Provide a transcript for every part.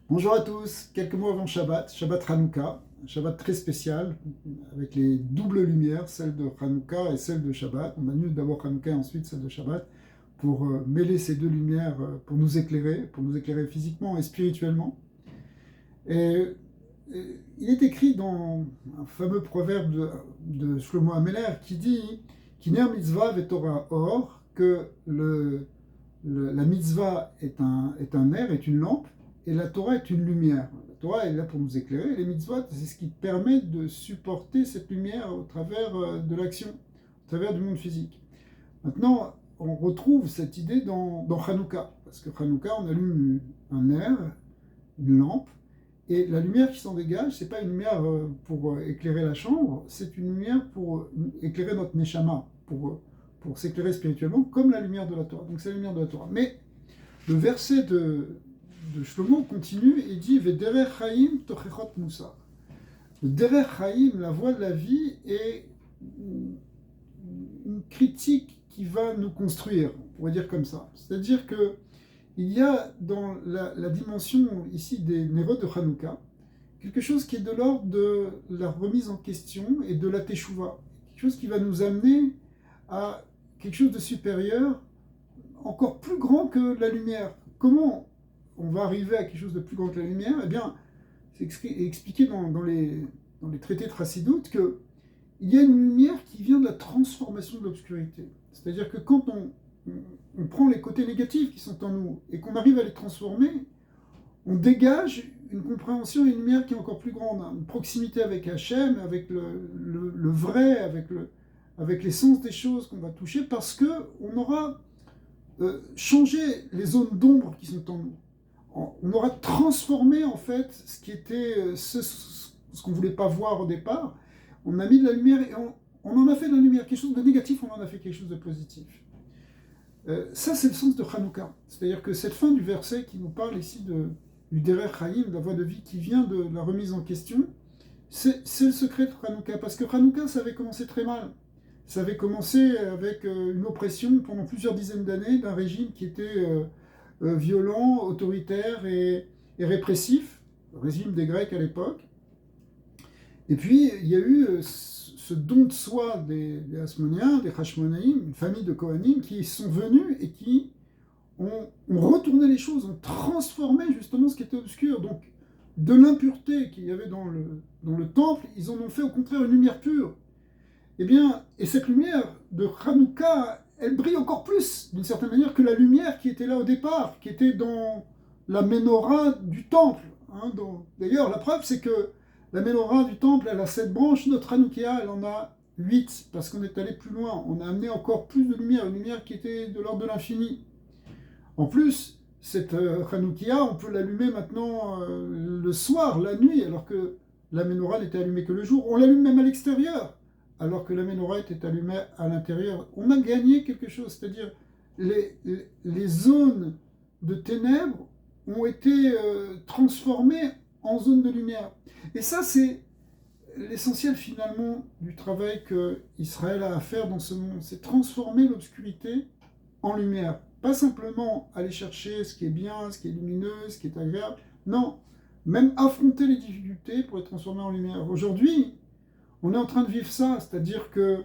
Bonjour à tous, quelques mots avant Shabbat, Shabbat Hanouka, un Shabbat très spécial, avec les doubles lumières, celle de Hanouka et celle de Shabbat. On annule d'abord Hanouka et ensuite celle de Shabbat, pour mêler ces deux lumières, pour nous éclairer physiquement et spirituellement. Et, il est écrit dans un fameux proverbe de Shlomo Ameler qui dit Kiner mitzvah ve'torah or, que la mitzvah est un air, est une lampe, et la Torah est une lumière. La Torah est là pour nous éclairer, et les mitzvot, c'est ce qui permet de supporter cette lumière au travers de l'action, au travers du monde physique. Maintenant, on retrouve cette idée dans Hanouka, parce que Hanouka, on allume un air, une lampe, et la lumière qui s'en dégage, c'est pas une lumière pour éclairer la chambre, c'est une lumière pour éclairer notre neshama, pour s'éclairer spirituellement, comme la lumière de la Torah. Donc c'est la lumière de la Torah. Mais le verset de Shlomo continue et dit Vederech Chaim tochechot Moussar. Le Derech Chaim, la voie de la vie, est une critique qui va nous construire, on pourrait dire comme ça. C'est-à-dire que il y a dans la dimension ici des Nérot de Hanouka quelque chose qui est de l'ordre de la remise en question et de la Teshuvah. Quelque chose qui va nous amener à quelque chose de supérieur, encore plus grand que la lumière. Comment on va arriver à quelque chose de plus grand que la lumière? Eh bien, c'est expliqué dans les traités de Chassidut qu'il y a une lumière qui vient de la transformation de l'obscurité. C'est-à-dire que quand on prend les côtés négatifs qui sont en nous et qu'on arrive à les transformer, on dégage une compréhension et une lumière qui est encore plus grande, une proximité avec Hachem, avec le vrai, avec l'essence des choses qu'on va toucher, parce qu'on aura changé les zones d'ombre qui sont en nous. On aura transformé en fait ce qui était ce qu'on ne voulait pas voir au départ. On a mis de la lumière et on en a fait de la lumière. Quelque chose de négatif, on en a fait quelque chose de positif. Ça, c'est le sens de Hanouka. C'est-à-dire que cette fin du verset qui nous parle ici du Derech Chaim, de la voie de vie qui vient de la remise en question, c'est le secret de Hanouka. Parce que Hanouka, ça avait commencé très mal. Ça avait commencé avec une oppression pendant plusieurs dizaines d'années d'un régime qui était violent, autoritaire et répressif, le régime des Grecs à l'époque. Et puis, il y a eu ce don de soi des Hasmonéens, des Hashmonaïm, une famille de Kohanim, qui sont venus et qui ont retourné les choses, ont transformé justement ce qui était obscur. Donc, de l'impureté qu'il y avait dans le temple, ils en ont fait au contraire une lumière pure. Eh bien, et cette lumière de Hanouka, elle brille encore plus, d'une certaine manière, que la lumière qui était là au départ, qui était dans la menorah du temple. Hein, d'ailleurs, la preuve, c'est que la menorah du temple, elle a 7 branches, notre Hanouka, elle en a 8, parce qu'on est allé plus loin. On a amené encore plus de lumière, une lumière qui était de l'ordre de l'infini. En plus, cette Hanouka, on peut l'allumer maintenant le soir, la nuit, alors que la menorah n'était allumée que le jour. On l'allume même à l'extérieur, alors que la menorah était allumée à l'intérieur. On a gagné quelque chose, c'est-à-dire les zones de ténèbres ont été transformées en zones de lumière. Et ça, c'est l'essentiel finalement du travail que Israël a à faire dans ce monde, c'est transformer l'obscurité en lumière. Pas simplement aller chercher ce qui est bien, ce qui est lumineux, ce qui est agréable. Non, même affronter les difficultés pour les transformer en lumière. Aujourd'hui, on est en train de vivre ça, c'est-à-dire que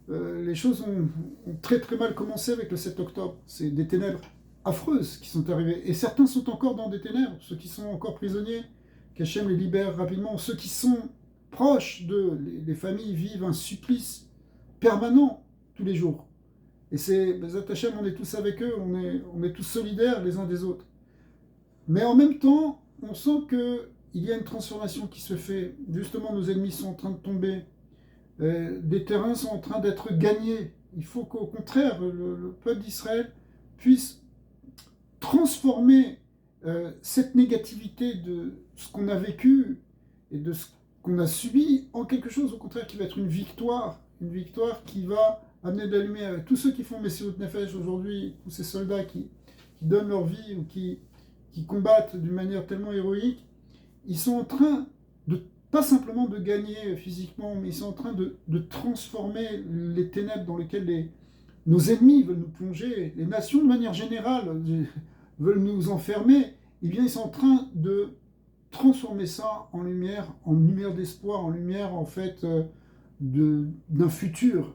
les choses ont très très mal commencé avec le 7 octobre. C'est des ténèbres affreuses qui sont arrivées. Et certains sont encore dans des ténèbres, ceux qui sont encore prisonniers, qu'Hachem les libère rapidement. Ceux qui sont proches les familles vivent un supplice permanent tous les jours. Et c'est, Bezat Hachem, on est tous avec eux, on est tous solidaires les uns des autres. Mais en même temps, on sent qu'il y a une transformation qui se fait. Justement, nos ennemis sont en train de tomber. Des terrains sont en train d'être gagnés. Il faut qu'au contraire, le peuple d'Israël puisse transformer cette négativité de ce qu'on a vécu et de ce qu'on a subi en quelque chose, au contraire, qui va être une victoire qui va amener de la lumière. Et tous ceux qui font Messiot Nefesh aujourd'hui, tous ces soldats qui donnent leur vie ou qui combattent d'une manière tellement héroïque, ils sont en train de pas simplement de gagner physiquement, mais ils sont en train de transformer les ténèbres dans lesquelles nos ennemis veulent nous plonger, les nations de manière générale veulent nous enfermer. Eh bien, ils sont en train de transformer ça en lumière d'espoir, en lumière en fait d'un futur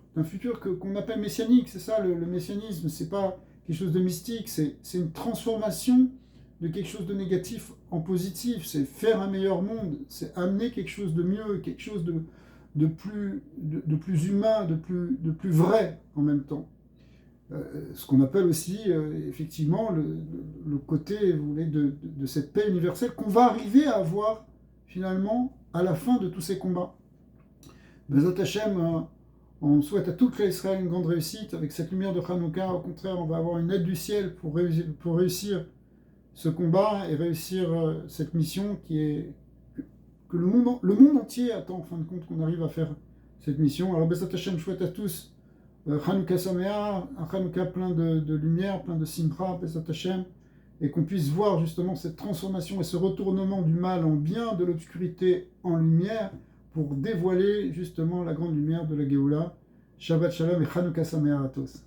qu'on appelle messianique. C'est ça le messianisme, c'est pas quelque chose de mystique, c'est une transformation de quelque chose de négatif en positif, c'est faire un meilleur monde, c'est amener quelque chose de mieux, quelque chose de plus humain, de plus vrai en même temps. Ce qu'on appelle aussi effectivement le côté, vous voulez, de cette paix universelle qu'on va arriver à avoir finalement à la fin de tous ces combats. Bezat Hashem, on souhaite à tout le Israël une grande réussite avec cette lumière de Hanouka. Au contraire, on va avoir une aide du ciel pour réussir ce combat et réussir cette mission que le monde entier attend en fin de compte qu'on arrive à faire cette mission. Alors Bezat Hashem, je souhaite à tous Hanouka Sameach, un Hanouka plein de lumière, plein de Simcha, Bezat Hashem, et qu'on puisse voir justement cette transformation et ce retournement du mal en bien, de l'obscurité en lumière, pour dévoiler justement la grande lumière de la Géoula. Shabbat Shalom et Hanouka Sameach à tous.